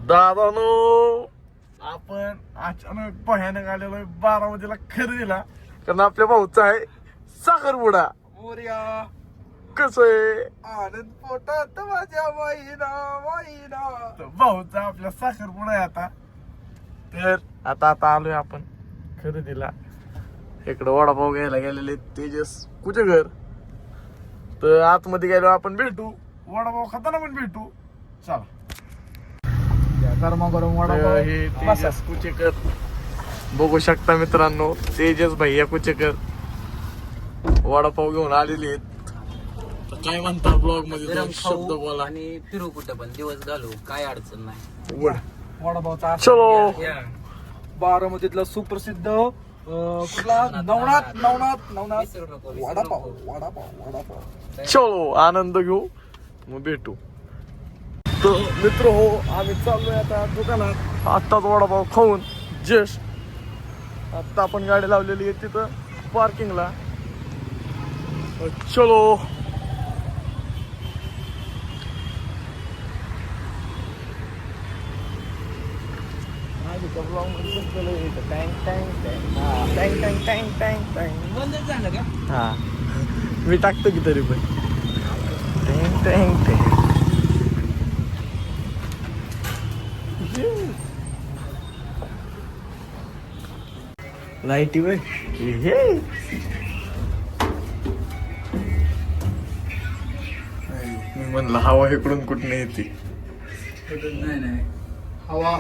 दादानो आपण अचानक भयानक आलेलो आहे बारामतीला खरेदीला, कारण आपल्या भाऊचा आहे साखरपुडा. मोरया कसं आहे आनंद पोटात माझ्या वाईना वाईना. तर भाऊचा आपल्या साखरपुडा आहे आता. तर आता आलोय आपण खरेदीला. इकडं वडापाव घ्यायला गेलेले तेजस कुठे घर. तर आतमध्ये गेलो आपण भेटू, वडापाव खाताना पण भेटू. चला. गरमागरम तर वडापाव. हे तेजस कुचेकर बघू शकता मित्रांनो, तेजस भैया कुचेकर वडापाव घेऊन आलेले आहेत. तर काय म्हणता ब्लॉग मध्ये दोन शब्द बोला आणि फिरू कुठं पण दिवस घालू, काय अडचण नाही. वड. वडापावचा चलो. बारामतीतला सुप्रसिद्ध कुठला नवनाथ विसरू नको, विसरू वडापाव नको. वडापाव. चलो आनंद घेऊ मग भेटू. तर मित्र हो, आम्ही चाललोय आता दुकानात. आत्ताच वडापाव खाऊन जस्ट आत्ता आपण गाडी लावलेली आहे तिथं पार्किंगला. चलो. बंदच झालं का? हा मी टाकतो की तरी पण. टँग टँग टँग. लाईटी वे मी म्हणलं हवा इकडून कुठून येते. नाही हवा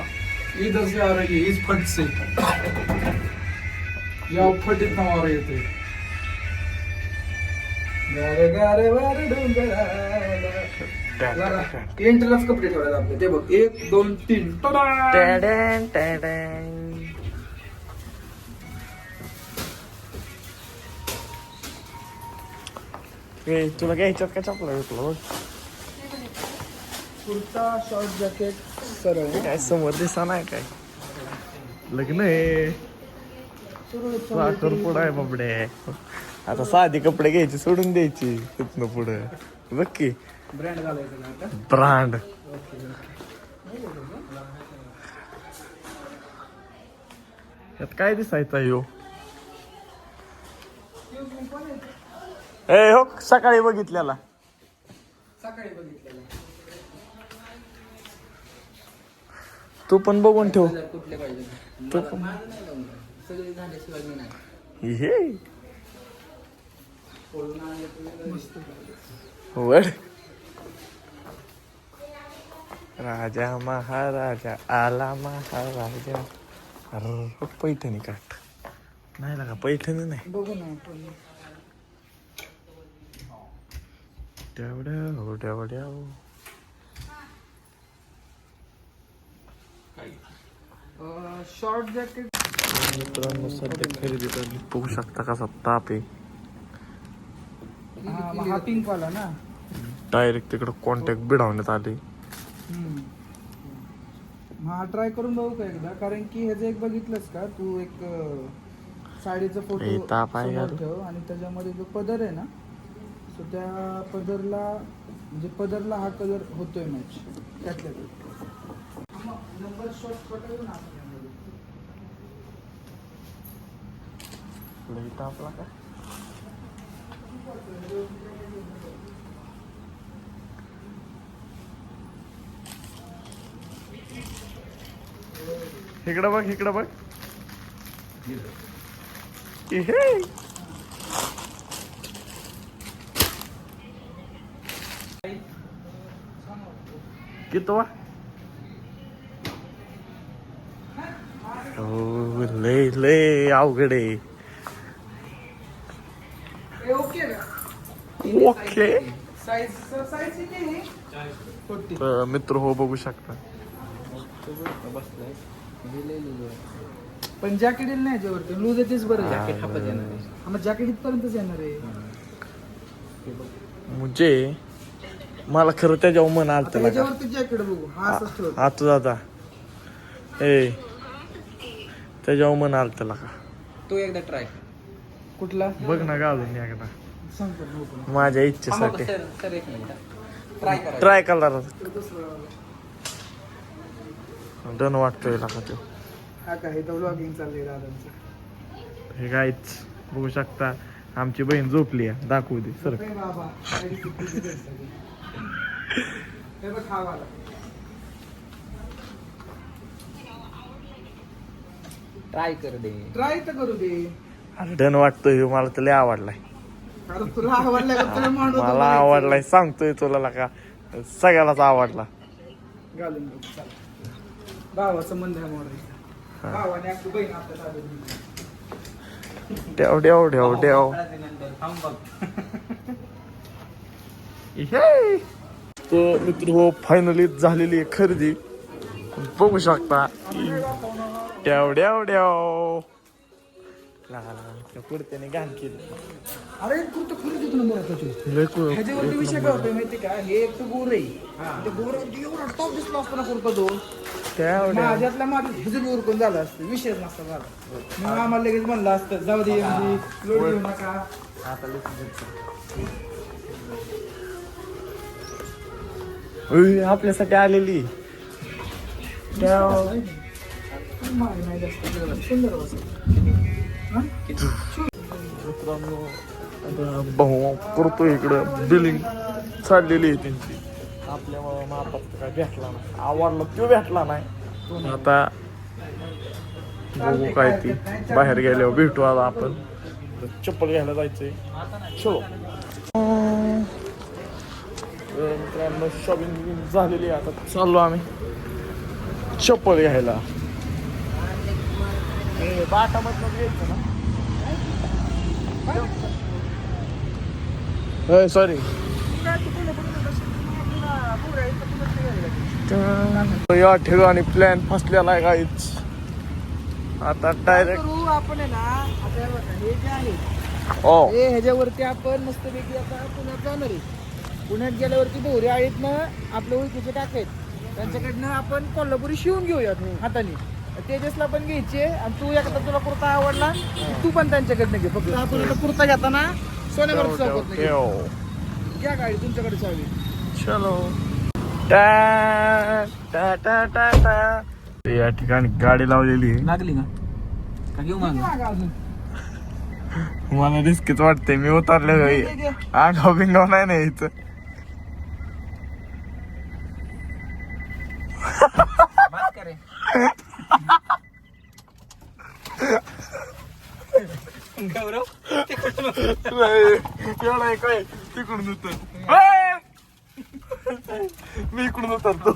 इधर से आ रही है, इस फट से. या फटीत नावावर येते. गारे गारे वारे डोंगराला. जरा एंट्रलाच कपडे ठेवायला आपले. ते बघ 1 2 3 टॅडॅन टॅडॅन. ए तुला घ्यायच्यात का चपला भेटला बघ. कुर्ता शॉर्ट जॅकेट सरळ. काय समोर दिसा नाही काय. लग्न आहे साखरपुडा आहे बाबडे. आता साधी कपडे घ्यायची सोडून द्यायची तिथनं पुढे. बघ की ब्रँड घालायचं ना आता. ब्रांड. यात काय दिसायचा यो. ए हो सकाळी बघितलेला. सकाळी बघितलेलं. तू पण बघून ठेव. कुठले पाहिजे? तू मला- पण माझं नाही लावून द्या. सगळे झाल्याशिवाय मी नाही. हे पळून आणलं तुम्ही. वड. राजा महाराजा आला महाराजा. अरे पैठणी काट नाही लागा. पैठणी नाही. बघू ना आपण. तेवढ्या शॉर्ट जॅकेट. मित्रांनो सध्या खरेदी करली. बघू शकता कसा ताप आहे. हा पिंक वाला ना. डायरेक्ट तिकडं कॉन्टॅक्ट भिडवण्यात आले. हा ट्राय करून बघू का एकदा. कारण की ह्याचं एक बघितलंस का तू, एक साडीचा हे फोटो ताप आहे समोर यार. ठेव आणि त्याच्यामध्ये जो पदर आहे ना, सो त्या पदरला म्हणजे पदरला हा कलर होतोय मॅच त्यातल्या नंबर शॉट पटवून लई तापला का. इकडं बघ इकडं बघ. इहे. कितवा. हो लय लय अवघड आहे. Okay okay. साईज किती आहे? 40. तर मित्र हो बघू शकता. बसलाय. दिलेली आहे. पण जॅकेट येईल नाही याच्यावरती. लूज येतेच बरं. जॅकेट हापत येणार आहे. मग जॅकेट इथपर्यंतच येणार आहे. म्हणजे मला खरं त्याच्यावर मन आलत. आता याच्यावरती जॅकेट बघू. हा असंच ठेव. हा तू दादा ए त्याच्यावर मन आलत का. तू एकदा ट्राय. कुठला बघ ना घालून एकदा. सांगतो ना open. माझ्या इच्छेसाठी सर एक मिनिट ट्राय करा. ट्राय करा. डन वाटतोय का तो. हा काय इथं व्लॉगिंग चाललंय दादांचं. हे काहीच बघू शकता आमची बहीण झोपली आहे. दाखवू दे सर. ए बाबा काय discipline आहे सगळी. हे बघ हा वाला. ट्राय कर दे. ट्राय तर करू दे. अरे डन वाटतोय मला तर लय आवडलाय. कारण तुला आवडला का तुला मांडवतो मला बघायचं. आवडलाय सांगतोय तुला का सगळ्यालाच आवडला. घालून बघ चला. भावाचं मन आहे मोडायचं. भावाने आपली बहीण आपल्या ताब्यात दिली. डेव डेव डेव डेव. थांब बघ. तर मित्र हो फायनली झालेली आहे खरेदी. बघू शकता डेव डेव डेव. कुर्त्याने घाण केली. अरे कुठं खरं देतो नंबर ह्याच्यावरती विषय काय होतोय माहिती का हे एक तर गोर आहे ते गोर एवढा टॉप दिसला असताना करतो तो माझ्यातल्या माझ्या ह्याचं गोर कोण झालं असतं विषयच नसता झाला. मग आम्हाला लगेच म्हणलं असतं जाऊ दे लोड घेऊ नका. आपल्यासाठी आलेली नाही जास्त सुंदर बसेल. मित्रांनो आता भाऊ करतो इकडं बिलिंग चाललेली आहे त्यांची. आपल्या मापात काय भेटला नाही. आवडला तो भेटला नाही. आता बघू काय ती बाहेर गेल्यावर भेटू. आता आपण चप्पल घ्यायला जायचंय. चलो मित्रांनो शॉपिंग झालेली आहे. आता चाललो आम्ही चप्पल घ्यायला. बाटामधनं घ्यायचं ना. सॉरी या ठिकाणी प्लॅन फसलेला आहे काहीच. आता डायरेक्ट आपण आहे ना आता हे बघा हे जे आहे ओ हे ह्याच्यावरती आपण मस्तपैकी आता पुण्यात जाणार आहे. पुण्यात गेल्यावरती बोरे आहेत ना आपल्या ओळखीचे टाकायत त्यांच्याकडनं आपण कोल्हापुरी शिवून घेऊयात हाताने. तेजसला पण घ्यायचे आणि तू एकदा तुला कुर्ता आवडला तू पण त्यांच्याकडनं घे. फक्त आपण आता कुर्ता घेताना सोन्यावर घ्या गाडी तुमच्याकडे चावी. चलो या ठिकाणी गाडी लावलेली आहे. लागली का घेऊ मग. अजून मला रिस्कीच वाटते. मी उतरले आगाव बिंगाव नाही ना इथं. गौरव एवढा काय तिकडून उतर. मी इकडून उतरतो.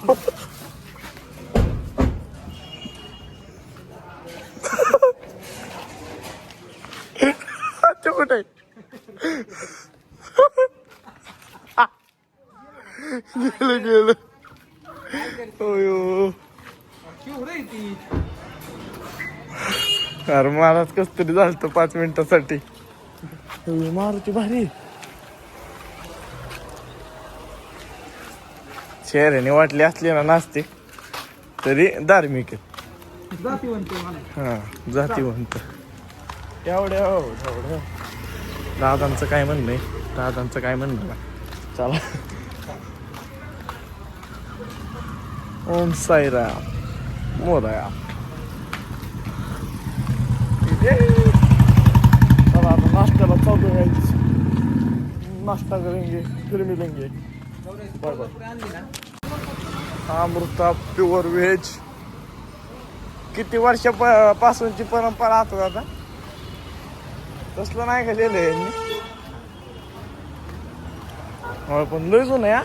ते कुठे गेलं गेलं. अयो अरे महाराज कस तरी झालं 5 मिनिटासाठी. मारुती भारी शहराने वाटली असली ना नाचते तरी धार्मिक हा जातीवंत. एवढ्या दादांचं काय म्हणणं आहे. दादांचं काय म्हणणं आहे. चला ओम साईराम मोरया. चला आता नाश्त्याला चालू आहे. नाश्ता करेंगे फिर मिलेंगे. Bye bye. Amruta pure veg किती वर्षापासूनची परंपरा आता दादा तसलं नाही गेलेलं आहे यांनी. हो पण लय जुनं आहे.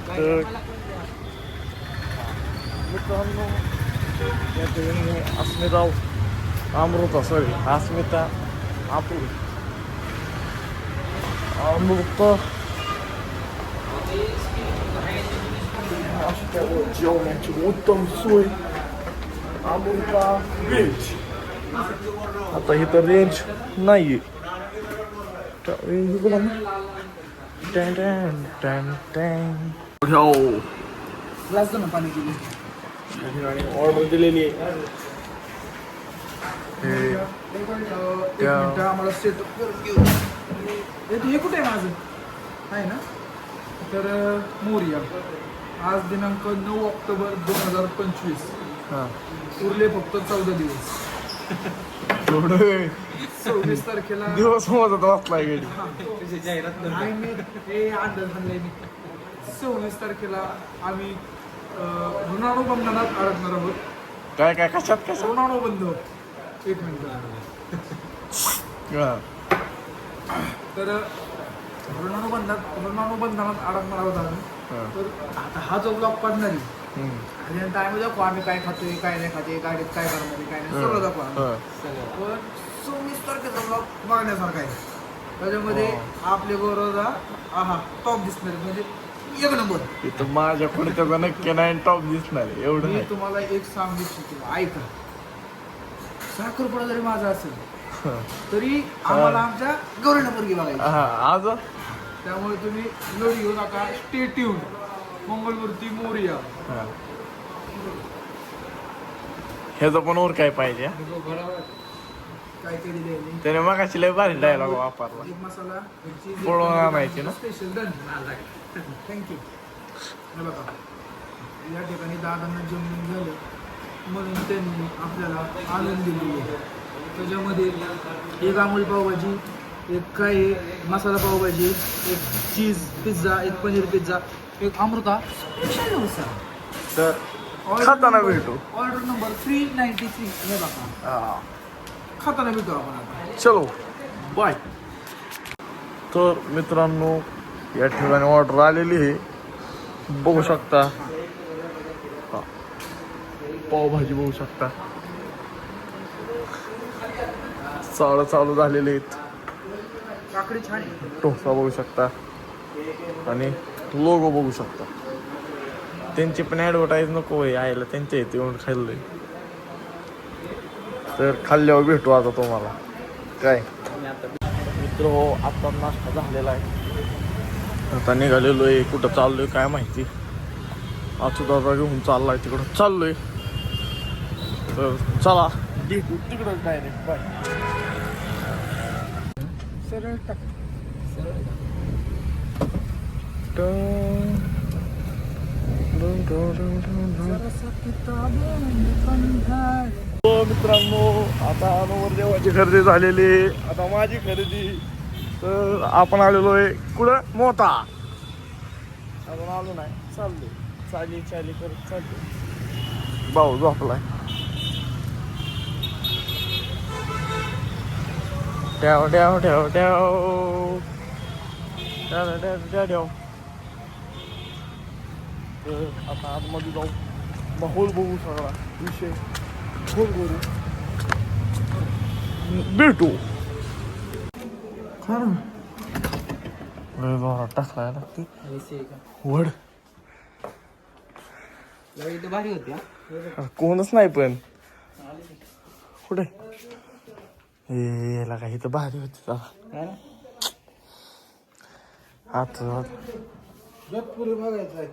तर मित्रांनो अस्मिता अमृता सॉरी अस्मिता आपली अमृता जेवणाची उत्तम सोय अमृता व्हेज. आता इथं रेंज नाही. ग्लास दो ना पाणी दिली. ऑर्डर दिलेली आहे. आम्हाला सेटअप करून घेऊ. हे कुठे आहे माझं आहे ना तर मोरिया आज दिनांक 9 ऑक्टोबर 2025. हा उरले फक्त 14 दिवस. एवढं 26 तारखेला दिवस मोजत वाचलाय गेली. नाही मी हे अंदाज आणलंय मी. 26 तारखेला आम्ही ऋणाणू बंधनात अडकणार आहोत. काय काय कशात कशात ऋणाणू बंध. एक मिनिट. हा. तर ऋणाणू बंधनात अडकणार आहोत आम्ही. हा. तर आता हा जो ब्लॉग पडणार आहे हम्म. आणि टाइम दाखवू आम्ही काय खातोय काय नाही खातोय गाडीत काय करणार आहे काय नाही सगळं दाखवू आम्ही. हा. पण 26 तारखेचा ब्लॉग बघण्यासारखा आहे. त्याच्यामध्ये आपले बरोबर टॉप दिसणार आहे. म्हणजे एक नंबर. इथं माझ्या त्याचा नक्की नाही टॉप दिसणार आहे. एवढं मी नाही. तुम्हाला एक सांगू इच्छितो, ऐका. साखरपुडा जरी माझा असेल हा. तरी आम्हाला आमच्या गौरीला पोरगी बघायची. हा, आज त्यामुळे तुम्ही लोड घेऊ नका. Stay tune. मंगलमूर्ती मोरया. हा. ह्याचं पण वर काय पाहिजे काय काय दिले त्याने मगाशी लय भारी डायलॉग वापरला. एक मसाला पळवून आणायची ना? Special done. थँक्यू. हे बघा या ठिकाणी दादांना जमून झालं म्हणून त्यांनी आपल्याला आणून दिलेली आहे. त्याच्यामध्ये एक आमूल पावभाजी, एक काय आहे, मसाला पावभाजी, एक चीज पिझ्झा, एक पनीर पिझ्झा, एक अमृता स्पेशल डोसा. तर खाताना भेटू. Order number 393. हे बघा हा. खाताना भेटू आपण आता. चलो बाय. तर मित्रांनो या ठिकाणी ऑर्डर आलेली आहे बघू शकता. हा. पावभाजी बघू शकता. चालू झालेले आहेत. काकडी छान आहे. डोसा बघू शकता आणि लोगो बघू शकता. त्यांची पण ॲडव्हर्टाईज नको आहे यायला, त्यांच्या इथे येऊन खाल्लंय. तर खाल्ल्यावर भेटू आता तुम्हाला. काय मित्र हो, आता नाश्ता झालेला आहे. आता निघालेलो आहे. कुठं चाललोय काय माहिती. दादा घेऊन चाललाय तिकडं चाललोय. तर चला भेटू तिकडं डायरेक्ट. बाय. सरळ टाक. मित्रांनो आता नवरदेवाची खरेदी झालेली. आता माझी खरेदी. तर आपण आलेलो आहे कुठं मोता. आपण आलो नाही चाललो. चाली करत चाललो. भाऊ झोपलाय. ठेव ठेव ठेव ठेव ठेव ठेव ठेव ठेव. तर आता आतमध्ये जाऊ. माहोल बघू सगळा विषय खोल करू. भेटू. खरं टाकलाय लागते वड. भारी होती. कोणच नाही पण कुठे याला काही तर भारी होती. आता जगपुरी बघायचं आहे.